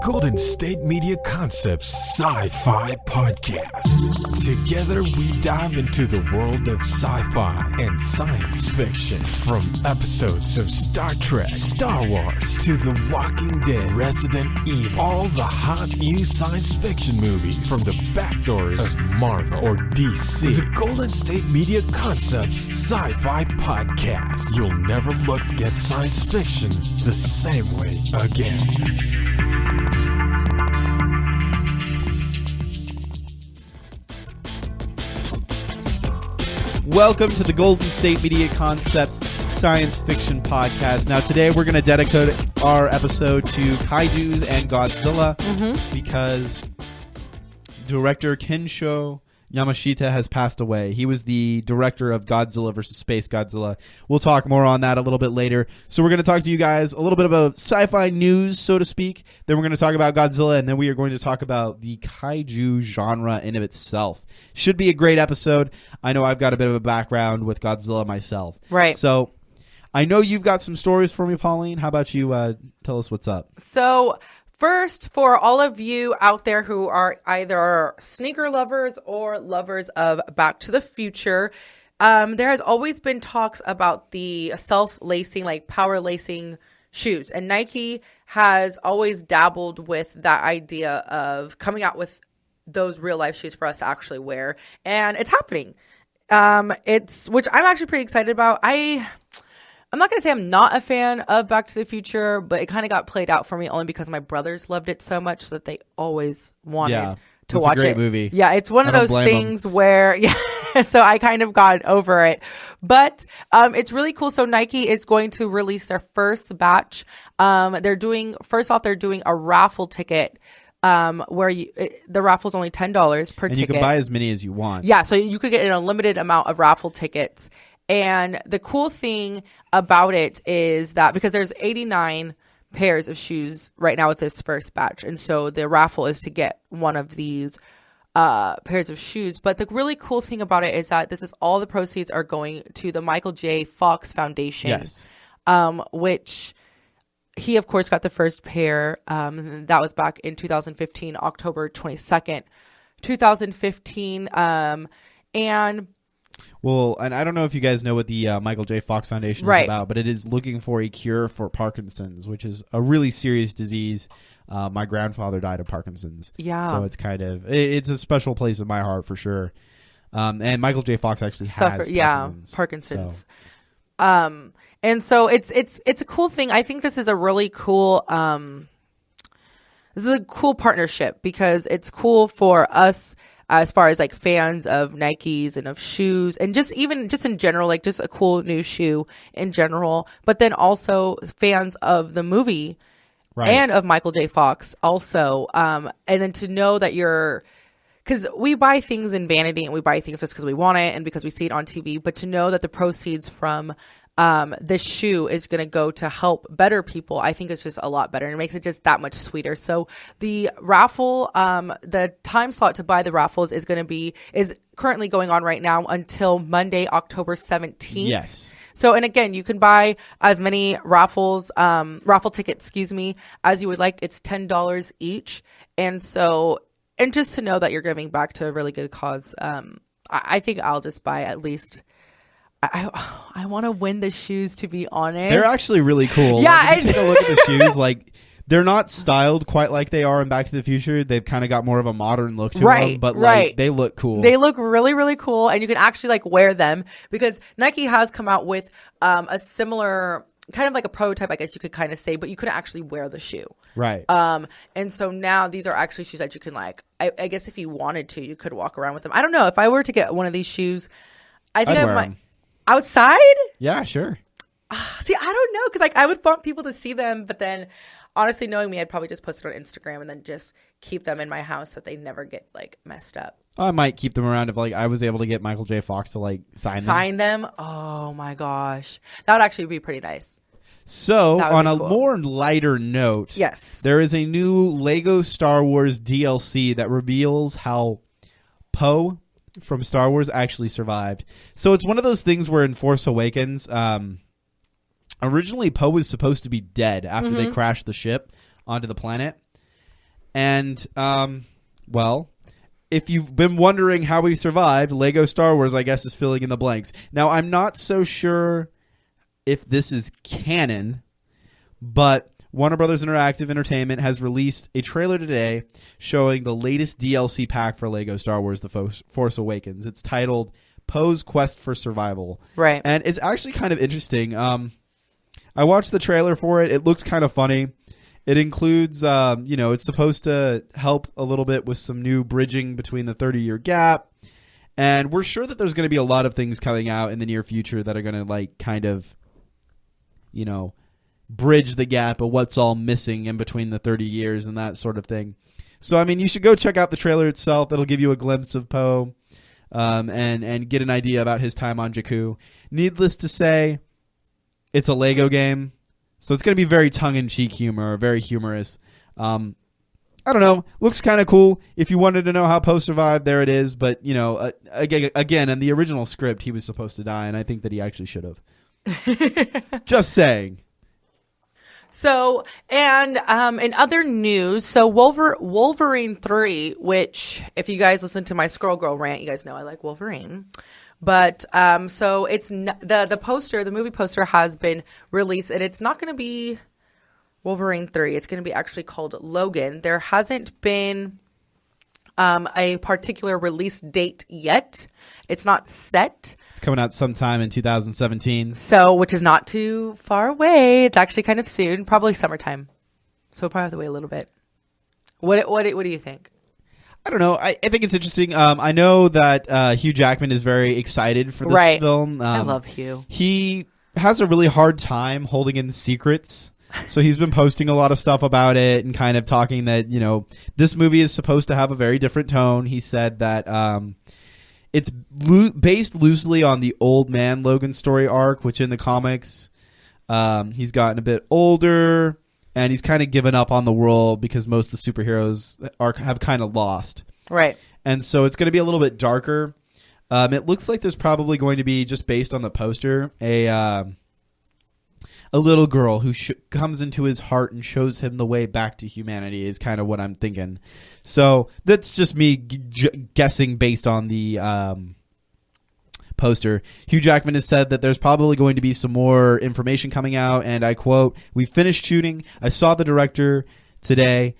Golden State Media Concepts Sci-Fi Podcast. Together we dive into the world of sci-fi and science fiction. From episodes of Star Trek, Star Wars, to The Walking Dead, Resident Evil, all the hot new science fiction movies from the back doors of Marvel or DC. The Golden State Media Concepts Sci-Fi Podcast. You'll never look at science fiction the same way again. Welcome to the Golden State Media Concepts Science Fiction Podcast. Now, today we're going to dedicate our episode to KaiJus and Godzilla because director Kensho Yamashita has passed away. He was the director of Godzilla vs. Space Godzilla. We'll talk more on that a little bit later. So we're going to talk to you guys a little bit about sci-fi news, so to speak. Then we're going to talk about Godzilla, and then we are going to talk about the kaiju genre in of itself. Should be a great episode. I know I've got a bit of a background with Godzilla myself. Right. So I know you've got some stories for me, Pauline. How about you tell us what's up? So first, for all of you out there who are either sneaker lovers or lovers of Back to the Future, there has always been talks about the self-lacing, like power lacing shoes. And Nike has always dabbled with that idea of coming out with those real life shoes for us to actually wear. And it's happening. Which I'm actually pretty excited about. I'm not going to say I'm not a fan of Back to the Future, but it kind of got played out for me only because my brothers loved it so much that they always wanted to watch it. It's a great movie. Yeah, it's one of those things where, so I kind of got over it. But it's really cool. So Nike is going to release their first batch. They're doing a raffle ticket where the raffle is only $10 per ticket. And you can buy as many as you want. Yeah, so you could get an unlimited amount of raffle tickets. And the cool thing about it is that because there's 89 pairs of shoes right now with this first batch. And so the raffle is to get one of these pairs of shoes. But the really cool thing about it is that all the proceeds are going to the Michael J. Fox Foundation. Yes. Which he, of course, got the first pair. That was back in 2015, October 22nd, 2015. Well, and I don't know if you guys know what the Michael J. Fox Foundation is about, but it is looking for a cure for Parkinson's, which is a really serious disease. My grandfather died of Parkinson's. Yeah. So it's it's a special place in my heart for sure. And Michael J. Fox actually has Parkinson's. So. And so it's a cool thing. I think this is a really cool partnership because it's cool for us as far as like fans of Nikes and of shoes and just in general, like just a cool new shoe in general, but then also fans of the movie and of Michael J. Fox also. And then to know that because we buy things in vanity and we buy things just because we want it and because we see it on TV, but to know that the proceeds from this shoe is going to go to help better people, I think it's just a lot better and it makes it just that much sweeter. So the raffle, the time slot to buy the raffles is currently going on right now until Monday, October 17th. Yes. So, and again, you can buy as many raffle tickets, as you would like. It's $10 each. And so, and just to know that you're giving back to a really good cause, I think I'll just buy at least. I want to win the shoes, to be honest. They're actually really cool. Yeah. Like, if you take a look at the shoes, like they're not styled quite like they are in Back to the Future. They've kind of got more of a modern look to them, but like they look cool. They look really, really cool, and you can actually like wear them because Nike has come out with a similar kind of like a prototype, I guess you could kind of say, but you couldn't actually wear the shoe. Right. And so now these are actually shoes that you can like, I guess if you wanted to, you could walk around with them. I don't know. If I were to get one of these shoes, I think I might. Outside? Yeah, sure. See, I don't know because like I would want people to see them, but then honestly, knowing me, I'd probably just post it on Instagram and then just keep them in my house so that they never get like messed up. I might keep them around if like I was able to get Michael J. Fox to like sign them. Oh my gosh, that would actually be pretty nice. So on a more lighter note, yes, there is a new Lego Star Wars DLC that reveals how Poe from Star Wars actually survived. So it's one of those things where in Force Awakens, originally Poe was supposed to be dead after they crashed the ship onto the planet. And, well, if you've been wondering how we survived, Lego Star Wars, I guess, is filling in the blanks. Now, I'm not so sure if this is canon, but Warner Brothers Interactive Entertainment has released a trailer today showing the latest DLC pack for Lego Star Wars The Force Awakens. It's titled Poe's Quest for Survival. Right. And it's actually kind of interesting. I watched the trailer for it. It looks kind of funny. It includes, it's supposed to help a little bit with some new bridging between the 30-year gap. And we're sure that there's going to be a lot of things coming out in the near future that are going to, kind of, bridge the gap of what's all missing in between the 30 years and that sort of thing. So, I mean, you should go check out the trailer itself. It'll give you a glimpse of Poe and get an idea about his time on Jakku. Needless to say, it's a Lego game. So it's going to be very tongue-in-cheek humor, very humorous. I don't know. Looks kind of cool. If you wanted to know how Poe survived, there it is. But, again, in the original script, he was supposed to die, and I think that he actually should have. Just saying. So, and in other news, so Wolverine 3, which, if you guys listen to my Squirrel Girl rant, you guys know I like Wolverine. But so it's the poster, the movie poster has been released, and it's not going to be Wolverine 3. It's going to be actually called Logan. There hasn't been a particular release date yet. It's not set. It's coming out sometime in 2017. So, which is not too far away. It's actually kind of soon, probably summertime. So we'll probably have to wait a little bit. What do you think? I don't know. I think it's interesting. I know that Hugh Jackman is very excited for this film. I love Hugh. He has a really hard time holding in secrets. So he's been posting a lot of stuff about it and kind of talking that, this movie is supposed to have a very different tone. He said that it's based loosely on the old man Logan story arc, which in the comics, he's gotten a bit older. And he's kind of given up on the world because most of the superheroes have kind of lost. Right. And so it's going to be a little bit darker. It looks like there's probably going to be, just based on the poster, a little girl who comes into his heart and shows him the way back to humanity is kind of what I'm thinking. So that's just me guessing based on the poster. Hugh Jackman has said that there's probably going to be some more information coming out, and I quote, "We finished shooting. I saw the director today.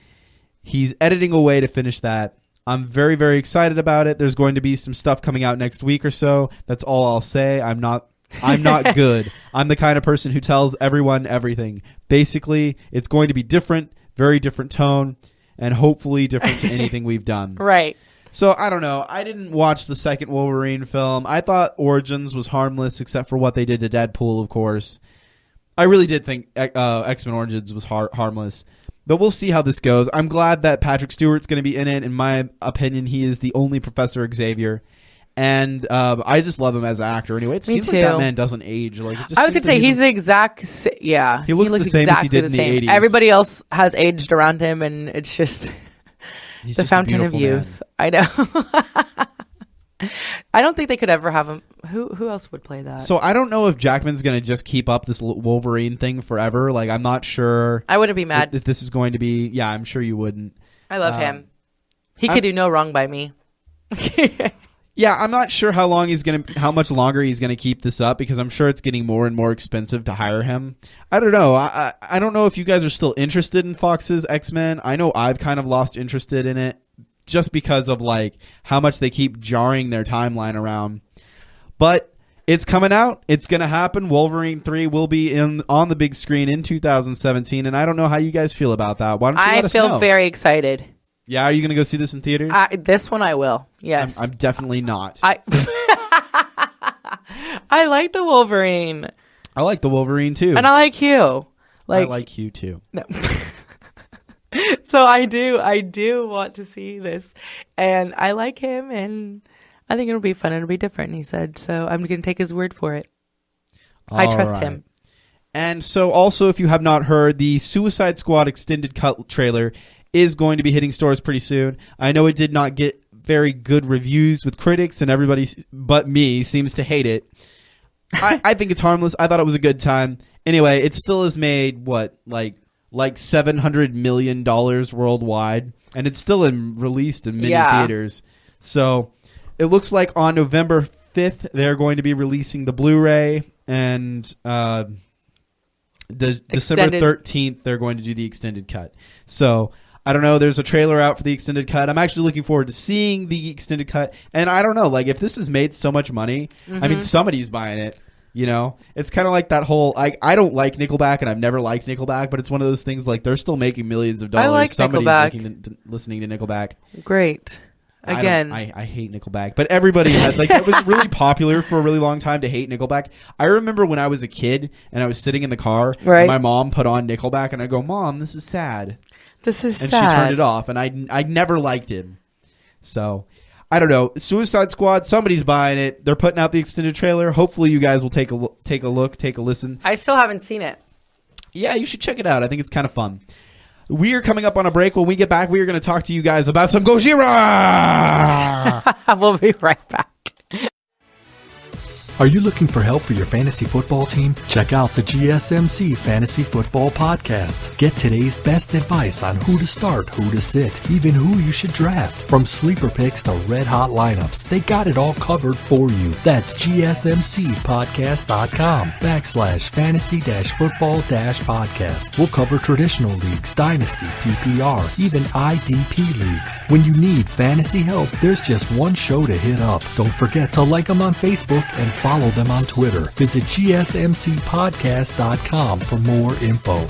He's editing away to finish that. I'm very, very excited about it. There's going to be some stuff coming out next week or so. That's all I'll say. I'm not good. I'm the kind of person who tells everyone everything. Basically, it's going to be different, very different tone, and hopefully different to anything we've done." Right. So, I don't know. I didn't watch the second Wolverine film. I thought Origins was harmless, except for what they did to Deadpool, of course. I really did think X-Men Origins was harmless. But we'll see how this goes. I'm glad that Patrick Stewart's going to be in it. In my opinion, he is the only Professor Xavier. And I just love him as an actor. Anyway, it seems like that man doesn't age. I was going to say, he's the exact... Yeah. He looks the same as he did in the 80s. Everybody else has aged around him, and it's just... He's the just fountain of youth. Man. I know. I don't think they could ever have him. Who else would play that? So I don't know if Jackman's going to just keep up this Wolverine thing forever. I'm not sure. I wouldn't be mad if this is going to be. Yeah, I'm sure you wouldn't. I love him. He could do no wrong by me. Yeah, I'm not sure how much longer he's gonna keep this up, because I'm sure it's getting more and more expensive to hire him. I don't know. I don't know if you guys are still interested in Fox's X-Men. I know I've kind of lost interest in it just because of how much they keep jarring their timeline around. But it's coming out. It's gonna happen. Wolverine 3 will be on the big screen in 2017, and I don't know how you guys feel about that. Why don't you let us know? I feel very excited. Yeah, are you going to go see this in theaters? This one I will, yes. I'm definitely not. I like the Wolverine. I like the Wolverine, too. And I like Hugh. I like Hugh, too. No. So I do want to see this. And I like him, and I think it'll be fun. It'll be different, he said. So I'm going to take his word for it. I trust him. And so also, if you have not heard, the Suicide Squad extended cut trailer is going to be hitting stores pretty soon. I know it did not get very good reviews with critics, and everybody but me seems to hate it. I think it's harmless. I thought it was a good time. Anyway, it still has made, $700 million worldwide. and it's still released in many Yeah. theaters. So it looks like on November 5th they're going to be releasing the Blu-ray, and the December 13th they're going to do the extended cut. So I don't know. There's a trailer out for the extended cut. I'm actually looking forward to seeing the extended cut. And I don't know, like, if this has made so much money, I mean, somebody's buying it. You know, it's kind of like that whole. I don't like Nickelback, and I've never liked Nickelback, but it's one of those things like they're still making millions of dollars. I like Somebody's listening to Nickelback. Great. Again, I hate Nickelback, but everybody had like it was really popular for a really long time to hate Nickelback. I remember when I was a kid and I was sitting in the car, and my mom put on Nickelback, and I go, "Mom, this is sad." This is and sad. And she turned it off, and I never liked him. So I don't know. Suicide Squad, somebody's buying it. They're putting out the extended trailer. Hopefully, you guys will take a look, take a listen. I still haven't seen it. Yeah, you should check it out. I think it's kind of fun. We are coming up on a break. When we get back, we are going to talk to you guys about some Gojira. We'll be right back. Are you looking for help for your fantasy football team? Check out the GSMC Fantasy Football Podcast. Get today's best advice on who to start, who to sit, even who you should draft. From sleeper picks to red hot lineups, they got it all covered for you. That's gsmcpodcast.com/fantasy-football-podcast. We'll cover traditional leagues, dynasty, PPR, even IDP leagues. When you need fantasy help, there's just one show to hit up. Don't forget to like them on Facebook and follow them on Twitter. Visit gsmcpodcast.com for more info.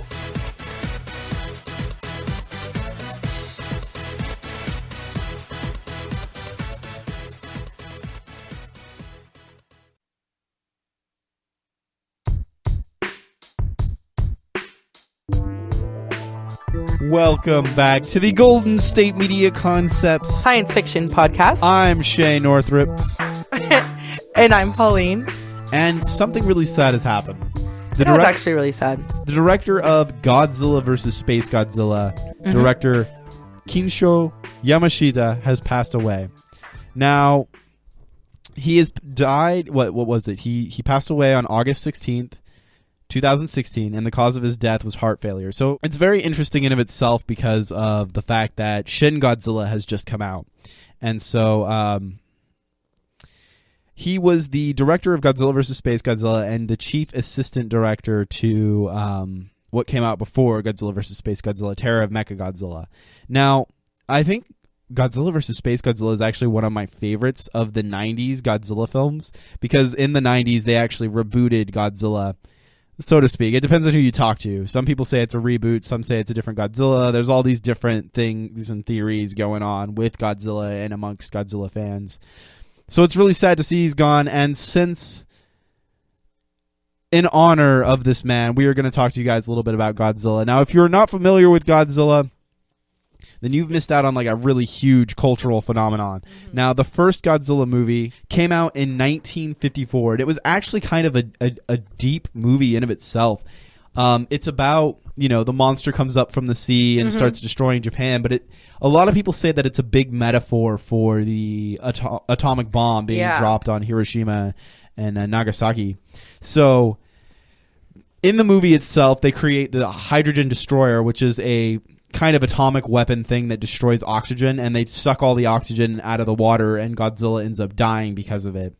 Welcome back to the Golden State Media Concepts Science Fiction Podcast. I'm Shay Northrup. And I'm Pauline. And something really sad has happened. That's actually really sad. The director of Godzilla vs. Space Godzilla, director Kinsho Yamashita, has passed away. Now, he has died. What was it? He passed away on August 16th, 2016, and the cause of his death was heart failure. So it's very interesting in of itself because of the fact that Shin Godzilla has just come out. And so he was the director of Godzilla vs. Space Godzilla and the chief assistant director to what came out before Godzilla vs. Space Godzilla, Terror of Mechagodzilla. Now, I think Godzilla vs. Space Godzilla is actually one of my favorites of the 90s Godzilla films, because in the 90s they actually rebooted Godzilla, so to speak. It depends on who you talk to. Some people say it's a reboot, some say it's a different Godzilla. There's all these different things and theories going on with Godzilla and amongst Godzilla fans. So it's really sad to see he's gone, and since in honor of this man, we are going to talk to you guys a little bit about Godzilla. Now, if you're not familiar with Godzilla, then you've missed out on like a really huge cultural phenomenon. Now, the first Godzilla movie came out in 1954, and it was actually kind of a deep movie in of itself. It's about, the monster comes up from the sea and starts destroying Japan, but a lot of people say that it's a big metaphor for the atomic bomb being dropped on Hiroshima and Nagasaki. So in the movie itself, they create the hydrogen destroyer, which is a kind of atomic weapon thing that destroys oxygen, and they suck all the oxygen out of the water, and Godzilla ends up dying because of it.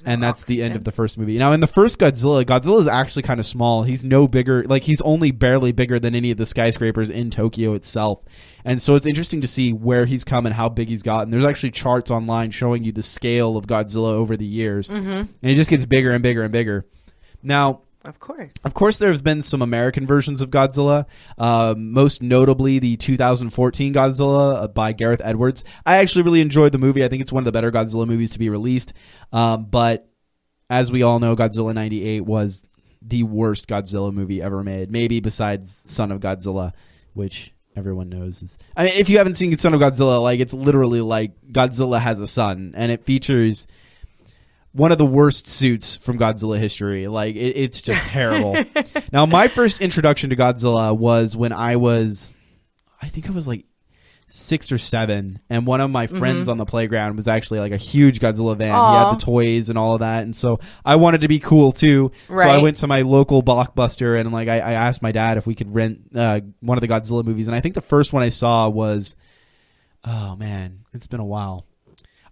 And that's the end of the first movie. Now, in the first Godzilla is actually kind of small. He's no bigger, like he's only barely bigger than any of the skyscrapers in Tokyo itself. And so it's interesting to see where he's come and how big he's gotten. There's actually charts online showing you the scale of Godzilla over the years. And he just gets bigger and bigger and bigger. Now, Of course, there's been some American versions of Godzilla, most notably the 2014 Godzilla by Gareth Edwards. I actually really enjoyed the movie. I think it's one of the better Godzilla movies to be released. But as we all know, Godzilla 98 was the worst Godzilla movie ever made, maybe besides Son of Godzilla, which everyone knows is... I mean, if you haven't seen Son of Godzilla, like it's literally like Godzilla has a son, and it features one of the worst suits from Godzilla history. Like, it's just terrible. Now, my first introduction to Godzilla was when I think I was like 6 or 7, and one of my friends on the playground was actually like a huge Godzilla fan. Aww. He had the toys and all of that, and so I wanted to be cool too. Right. So I went to my local Blockbuster, and like I asked my dad if we could rent one of the Godzilla movies, and I think the first one I saw was Oh man, it's been a while.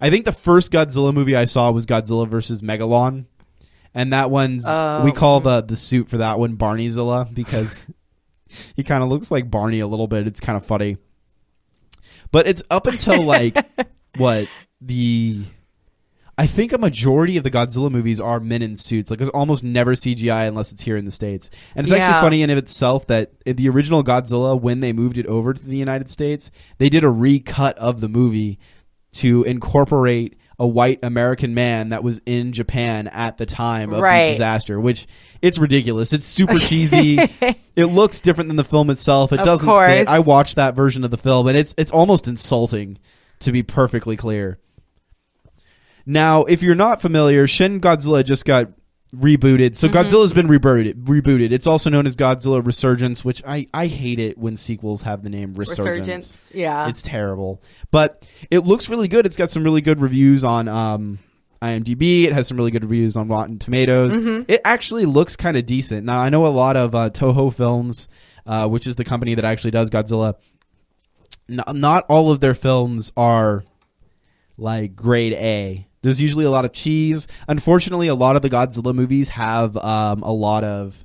I think the first Godzilla movie I saw was Godzilla versus Megalon, and that one's we call the suit for that one Barneyzilla because he kind of looks like Barney a little bit. It's kind of funny, but it's up until like I think a majority of the Godzilla movies are men in suits. Like, there's almost never CGI unless it's here in the States. And it's actually funny in of itself that in the original Godzilla, when they moved it over to the United States, they did a recut of the movie to incorporate a white American man that was in Japan at the time of the disaster, which it's ridiculous. It's super cheesy. It looks different than the film itself. It doesn't fit. I watched that version of the film, and it's almost insulting, to be perfectly clear. Now, if you're not familiar, Shin Godzilla just got rebooted. So Godzilla's been rebooted. It's also known as Godzilla Resurgence, which I hate it when sequels have the name Resurgence. Yeah. It's terrible. But it looks really good. It's got some really good reviews on IMDb. It has some really good reviews on Rotten Tomatoes. It actually looks kind of decent. Now, I know a lot of Toho Films, which is the company that actually does Godzilla. Not all of their films are like grade A. There's usually a lot of cheese. Unfortunately, a lot of the Godzilla movies have a lot of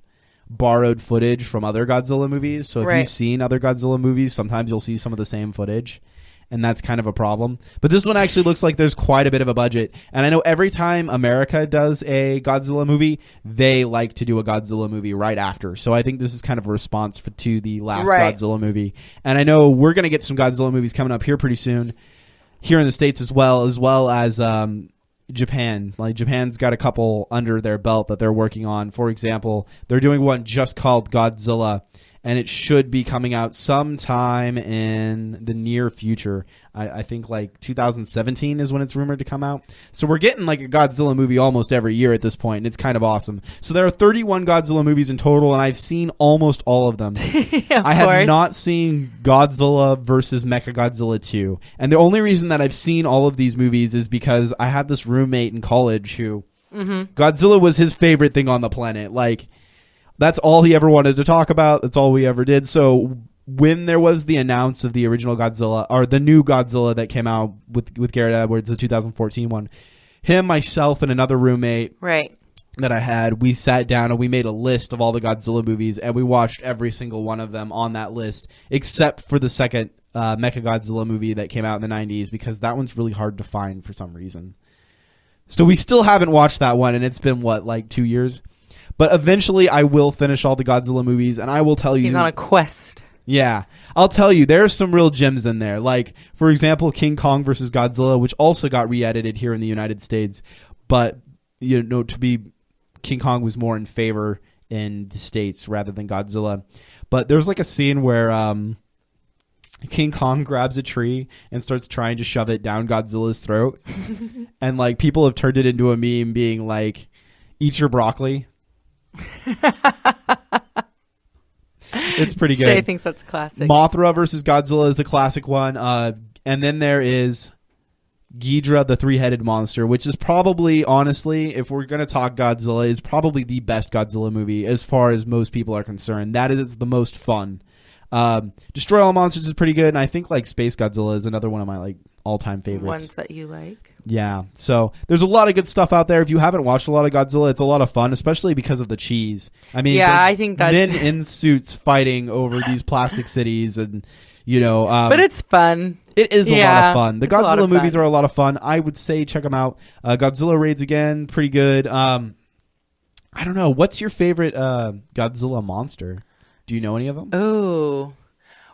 borrowed footage from other Godzilla movies. So if you've seen other Godzilla movies, sometimes you'll see some of the same footage. And that's kind of a problem. But this one actually looks like there's quite a bit of a budget. And I know every time America does a Godzilla movie, they like to do a Godzilla movie right after. So I think this is kind of a response to the last Godzilla movie. And I know we're going to get some Godzilla movies coming up here pretty soon. Here in the States as well as Japan. Like, Japan's got a couple under their belt that they're working on. For example, they're doing one just called Godzilla, and it should be coming out sometime in the near future. I think like 2017 is when it's rumored to come out. So we're getting like a Godzilla movie almost every year at this point, and it's kind of awesome. So there are 31 Godzilla movies in total, and I've seen almost all of them. I have not seen Godzilla versus Mechagodzilla 2. And the only reason that I've seen all of these movies is because I had this roommate in college who Godzilla was his favorite thing on the planet. Like, that's all he ever wanted to talk about. That's all we ever did. So when there was the announce of the original Godzilla, or the new Godzilla that came out with Garrett Edwards, the 2014 one, him, myself, and another roommate that I had, we sat down and we made a list of all the Godzilla movies, and we watched every single one of them on that list, except for the second Mechagodzilla movie that came out in the 90s, because that one's really hard to find for some reason. So we still haven't watched that one, and it's been, like 2 years? But eventually I will finish all the Godzilla movies, and I will tell you... He's on a quest. Yeah. I'll tell you, there's some real gems in there. Like, for example, King Kong versus Godzilla, which also got re-edited here in the United States. But, you know, King Kong was more in favor in the States rather than Godzilla. But there's like a scene where King Kong grabs a tree and starts trying to shove it down Godzilla's throat. And, like, people have turned it into a meme being like, eat your broccoli. It's pretty good. Shay thinks that's classic. Mothra versus Godzilla is the classic one. And then there is Ghidorah, the three-headed monster, which is probably, honestly, if we're going to talk Godzilla, is probably the best Godzilla movie as far as most people are concerned. That is the most fun. Destroy All Monsters is pretty good, and I think like Space Godzilla is another one of my like all-time favorites. Ones that you like. Yeah, so there's a lot of good stuff out there. If you haven't watched a lot of Godzilla, it's a lot of fun, especially because of the cheese. I mean, I think that's men in suits fighting over these plastic cities, and you know, but it's fun. It is a lot of fun. The Godzilla movies are a lot of fun. I would say check them out. Godzilla Raids Again, pretty good. I don't know. What's your favorite Godzilla monster? Do you know any of them? Oh,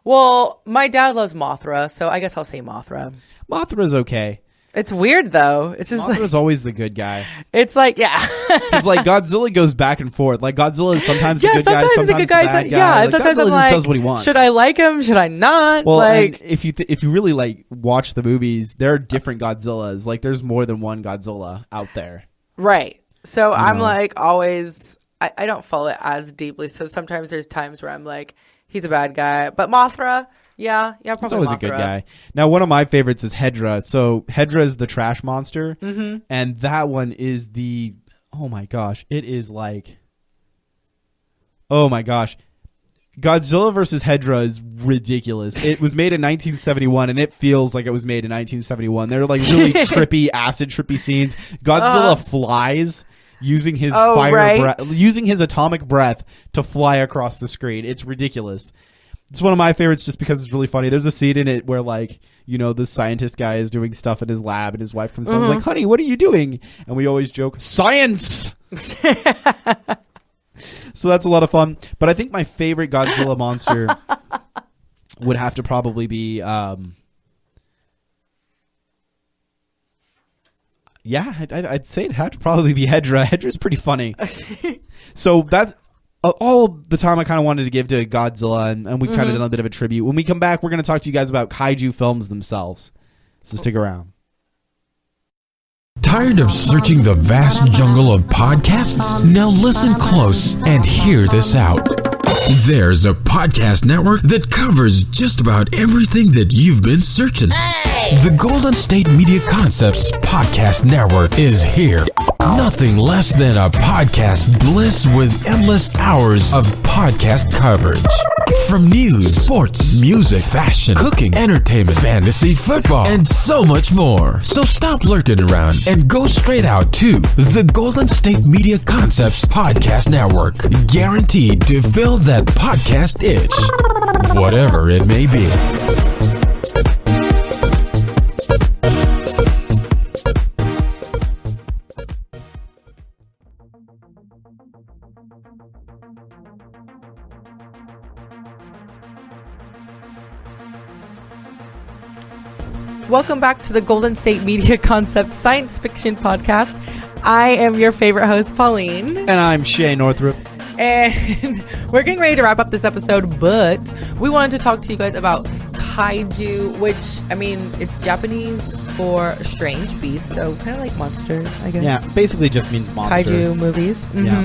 well, my dad loves Mothra, so I guess I'll say Mothra. Mothra's okay. It's weird though. It's just Mothra's always the good guy. It's like, yeah. It's like Godzilla goes back and forth. Like Godzilla is sometimes the good guy, sometimes the bad guy. Yeah, like, sometimes Godzilla I'm just does what he wants. Should I like him? Should I not? Well, like, and if you really like watch the movies, there are different Godzillas. Like there's more than one Godzilla out there. Right. So I'm like always. I don't follow it as deeply. So sometimes there's times where I'm like, he's a bad guy, but Mothra. Yeah, probably. He's always Mothra. a good guy. Now, one of my favorites is Hedra. So Hedra is the trash monster, and that one is the oh my gosh, it is like oh my gosh. Godzilla versus Hedra is ridiculous. It was made in 1971, and it feels like it was made in 1971. They're like really trippy scenes. Godzilla flies using his using his atomic breath to fly across the screen. It's ridiculous. It's one of my favorites just because it's really funny. There's a scene in it where, like, you know, the scientist guy is doing stuff in his lab and his wife comes down and is like, honey, what are you doing? And we always joke, science! So that's a lot of fun. But I think my favorite Godzilla monster would have to probably be... I'd say it'd have to probably be Hedra. Hedra's pretty funny. So that's... all the time I kind of wanted to give to Godzilla, and we've kind of done a bit of a tribute. When we come back, we're going to talk to you guys about kaiju films themselves. So stick around. Tired of searching the vast jungle of podcasts? Now listen close and hear this out. There's a podcast network that covers just about everything that you've been searching. The Golden State Media Concepts Podcast Network is here. Nothing less than a podcast bliss with endless hours of podcast coverage. From news, sports, music, fashion, cooking, entertainment, fantasy, football, and so much more. So stop lurking around and go straight out to the Golden State Media Concepts Podcast Network. Guaranteed to fill that podcast itch, whatever it may be. Welcome back to the Golden State Media Concepts Science Fiction Podcast. I am your favorite host, Pauline. And I'm Shay Northrup. And we're getting ready to wrap up this episode, but we wanted to talk to you guys about KaiJu, which, I mean, it's Japanese for strange beast, so kind of like monster, I guess. Yeah, basically just means monster. KaiJu movies. Yeah.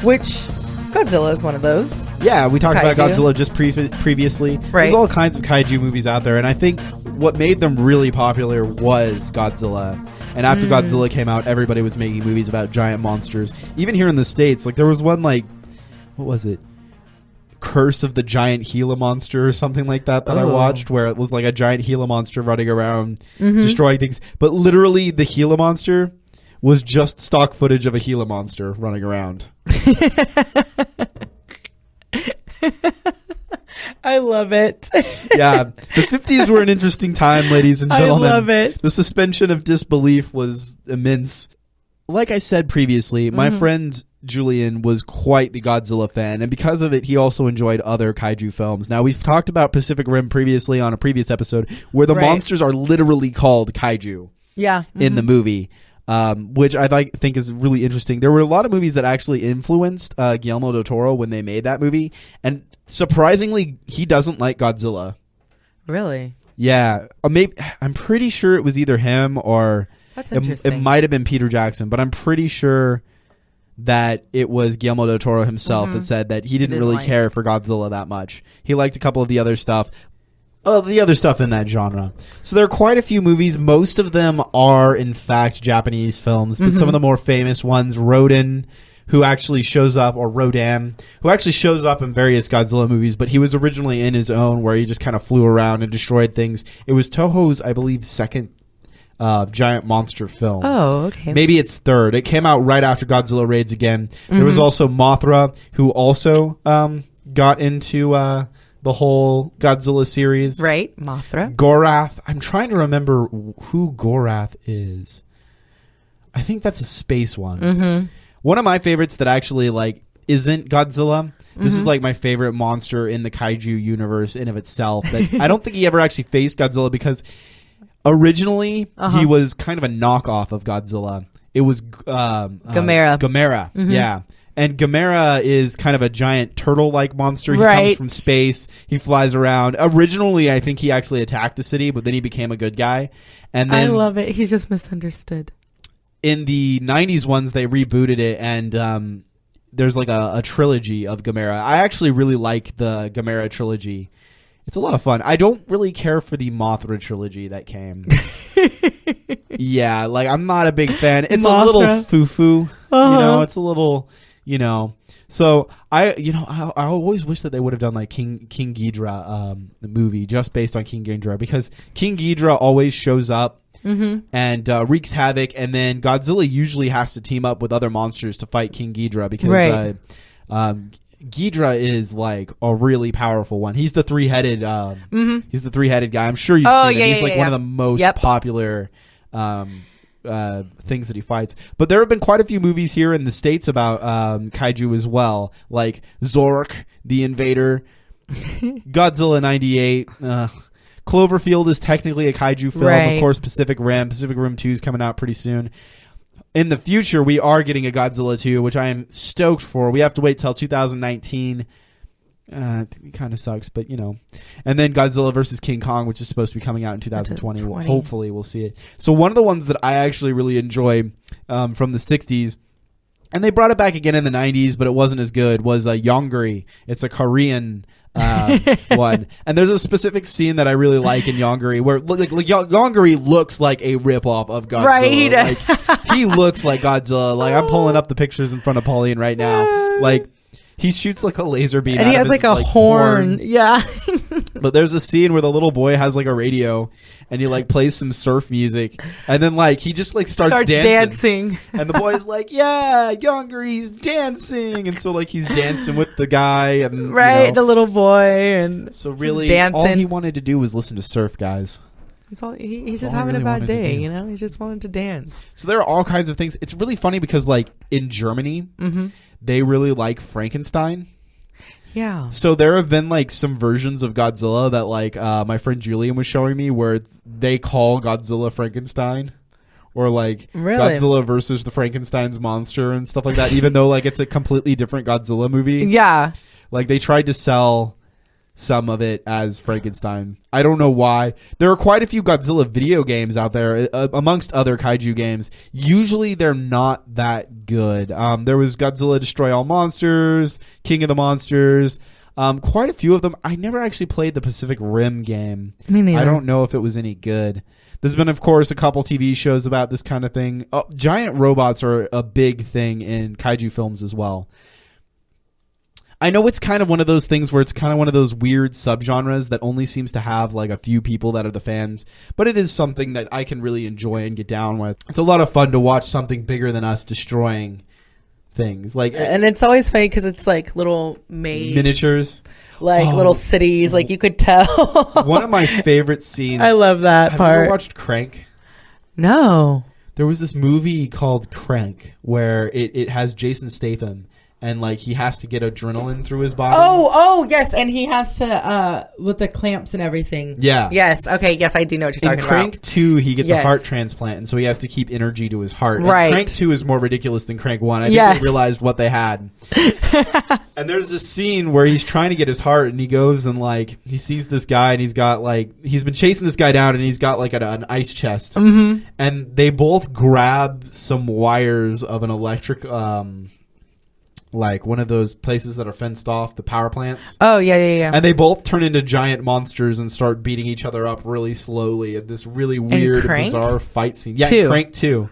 Which Godzilla is one of those. Yeah, we talked about Kaiju. Godzilla just previously. Right. There's all kinds of kaiju movies out there, and I think what made them really popular was Godzilla. And after Godzilla came out, everybody was making movies about giant monsters. Even here in the States, like there was one like, what was it? Curse of the Giant Gila Monster or something like that I watched, where it was like a giant Gila monster running around destroying things. But literally the Gila monster was just stock footage of a Gila monster running around. I love it. Yeah. The 50s were an interesting time, ladies and gentlemen. I love it. The suspension of disbelief was immense. Like I said previously, my friend Julian was quite the Godzilla fan, and because of it, he also enjoyed other kaiju films. Now, we've talked about Pacific Rim previously on a previous episode, where the monsters are literally called kaiju in the movie. Which I think is really interesting. There were a lot of movies that actually influenced Guillermo del Toro when they made that movie, and surprisingly, he doesn't like Godzilla. Really? Yeah, maybe I'm pretty sure it was either him or that's interesting. It might have been Peter Jackson, but I'm pretty sure that it was Guillermo del Toro himself that said that he didn't really care for Godzilla that much. He liked a couple of the other stuff. The other stuff in that genre. So there are quite a few movies. Most of them are, in fact, Japanese films. But some of the more famous ones, Rodan, who actually shows up, or Rodan, who actually shows up in various Godzilla movies. But he was originally in his own, where he just kind of flew around and destroyed things. It was Toho's, I believe, second giant monster film. Oh, okay. Maybe it's third. It came out right after Godzilla Raids again. There was also Mothra, who also got into... the whole Godzilla series. Right, Mothra. Gorath. I'm trying to remember who Gorath is. I think that's a space one. One of my favorites that actually like isn't Godzilla. This is like my favorite monster in the kaiju universe in of itself. That I don't think he ever actually faced Godzilla because originally he was kind of a knockoff of Godzilla. It was Gamera. Gamera, yeah. And Gamera is kind of a giant turtle-like monster. He comes from space. He flies around. Originally, I think he actually attacked the city, but then he became a good guy. And then I love it. He's just misunderstood. In the 90s ones, they rebooted it, and there's like a trilogy of Gamera. I actually really like the Gamera trilogy. It's a lot of fun. I don't really care for the Mothra trilogy that came. Yeah, like I'm not a big fan. It's Mothra. A little foo-foo. You know, it's a little... you know. So I always wish that they would have done like King Ghidorah, the movie, just based on King Ghidorah, because King Ghidorah always shows up and wreaks havoc, and then Godzilla usually has to team up with other monsters to fight King Ghidorah, because Ghidorah is like a really powerful one. He's the three-headed he's the three-headed guy. I'm sure you've seen it. He's like one of the most popular things that he fights. But there have been quite a few movies here in the States about kaiju as well, like Zork the Invader, Godzilla 98, Cloverfield is technically a kaiju film. Of course, Pacific Rim 2 is coming out pretty soon. In the future, we are getting a Godzilla 2, which I am stoked for. We have to wait till 2019. It kind of sucks, but you know. And then Godzilla versus King Kong, which is supposed to be coming out in 2020. Hopefully, we'll see it. So one of the ones that I actually really enjoy from the 60s, and they brought it back again in the 90s, but it wasn't as good, was Yongari. It's a Korean one, and there's a specific scene that I really like in Yongari where Yongari looks like a ripoff of Godzilla. Right. Like, he looks like Godzilla. Like, I'm pulling up the pictures in front of Pauline right now. Like, he shoots like a laser beam, and he has like a horn. Yeah. But there's a scene where the little boy has like a radio, and he like plays some surf music, and then like he just like starts dancing. And the boy's like, "Yeah, Yongari's dancing," and so like he's dancing with the guy, and the little boy, and so really dancing. All he wanted to do was listen to surf, guys. That's all. He's just having a bad day, you know. He just wanted to dance. So there are all kinds of things. It's really funny because like in Germany, they really like Frankenstein. Yeah. So there have been like some versions of Godzilla that like my friend Julian was showing me where they call Godzilla Frankenstein, or like Godzilla versus the Frankenstein's monster and stuff like that, even though like it's a completely different Godzilla movie. Yeah. Like they tried to sell some of it as Frankenstein. I don't know why. There are quite a few Godzilla video games out there, amongst other kaiju games. Usually they're not that good. There was Godzilla Destroy All Monsters, King of the Monsters, quite a few of them. I never actually played the Pacific Rim game. Me neither. I don't know if it was any good. There's been, of course, a couple TV shows about this kind of thing. Giant robots are a big thing in kaiju films as well. I know it's kind of one of those things where it's kind of one of those weird subgenres that only seems to have like a few people that are the fans, but it is something that I can really enjoy and get down with. It's a lot of fun to watch something bigger than us destroying things. And it's always funny because it's like little miniatures, like little cities, like you could tell. One of my favorite scenes. I love that part. Have you ever watched Crank? No. There was this movie called Crank where it has Jason Statham. And like he has to get adrenaline through his body. Oh, yes, and he has to with the clamps and everything. Yeah. Yes. Okay. Yes, I do know what you're talking about. In Crank 2, he gets a heart transplant, and so he has to keep energy to his heart. Right. And Crank 2 is more ridiculous than Crank 1. I think they realized what they had. And there's this scene where he's trying to get his heart, and he goes and like he sees this guy, and he's got like he's been chasing this guy down, and he's got like an ice chest, and they both grab some wires of an electric. Like one of those places that are fenced off, the power plants. Oh, yeah. And they both turn into giant monsters and start beating each other up really slowly at this really weird, bizarre fight scene. Yeah, Crank 2.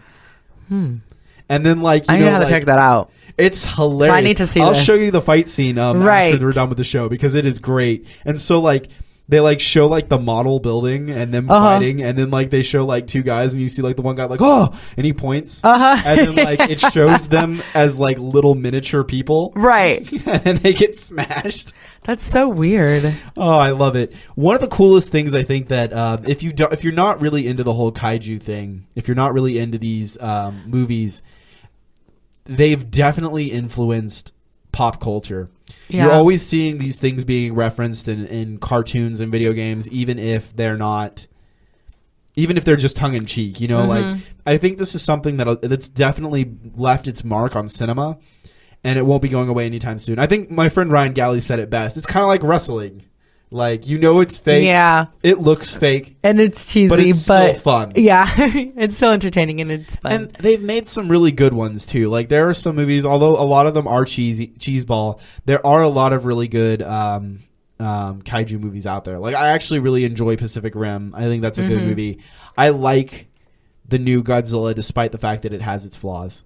And then like, I have to check that out. It's hilarious. I need to see I'll this. show you the fight scene after we're done with the show because it is great. And so like, they like show like the model building and them fighting, and then like they show like two guys and you see like the one guy like and he points, and then like it shows them as like little miniature people, right? And then they get smashed. That's so weird. Oh, I love it. One of the coolest things I think that if you're not really into the whole kaiju thing, if you're not really into these movies, they've definitely influenced pop culture. Yeah. You're always seeing these things being referenced in cartoons and video games, even if they're just tongue in cheek. You know, like I think this is something that's definitely left its mark on cinema, and it won't be going away anytime soon. I think my friend Ryan Galley said it best. It's kind of like wrestling. Like, you know it's fake. Yeah. It looks fake. And it's cheesy, but it's still fun. Yeah. It's still entertaining and it's fun. And they've made some really good ones, too. Like, there are some movies, although a lot of them are cheeseball, there are a lot of really good kaiju movies out there. Like, I actually really enjoy Pacific Rim. I think that's a good movie. I like the new Godzilla, despite the fact that it has its flaws.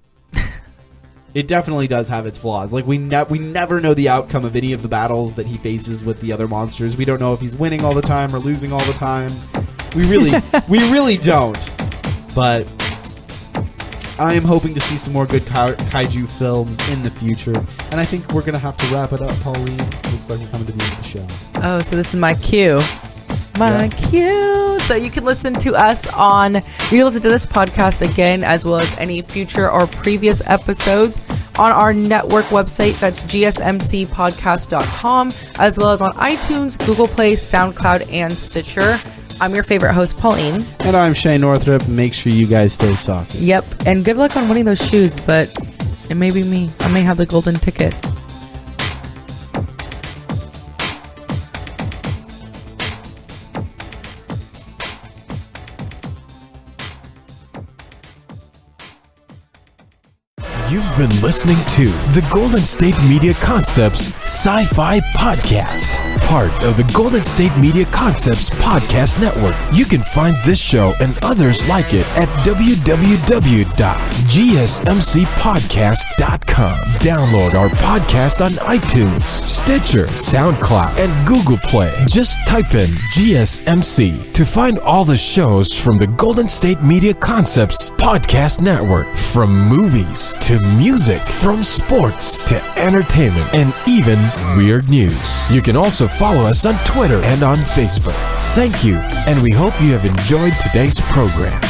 it definitely does have its flaws. Like we never know the outcome of any of the battles that he faces with the other monsters. We don't know if he's winning all the time or losing all the time. We really don't. But I am hoping to see some more good kaiju films in the future. And I think we're going to have to wrap it up, Pauline. Looks like we're coming to the end of the show. Oh, so this is my cue. Cue. So you can listen to us on, you can listen to this podcast again, as well as any future or previous episodes on our network website. That's gsmcpodcast.com, as well as on iTunes, Google Play, SoundCloud, and Stitcher. I'm your favorite host, Pauline. And I'm Shay Northrup. Make sure you guys stay saucy. Yep. And good luck on winning those shoes, but it may be me. I may have the golden ticket. You've been listening to the Golden State Media Concepts Sci-Fi Podcast, part of the Golden State Media Concepts Podcast Network. You can find this show and others like it at www.gsmcpodcast.com. Download our podcast on iTunes, Stitcher, SoundCloud, and Google Play. Just type in GSMC to find all the shows from the Golden State Media Concepts Podcast Network, from movies to music, from sports to entertainment, and even weird news. You can also follow us on Twitter and on Facebook. Thank you, and we hope you have enjoyed today's program.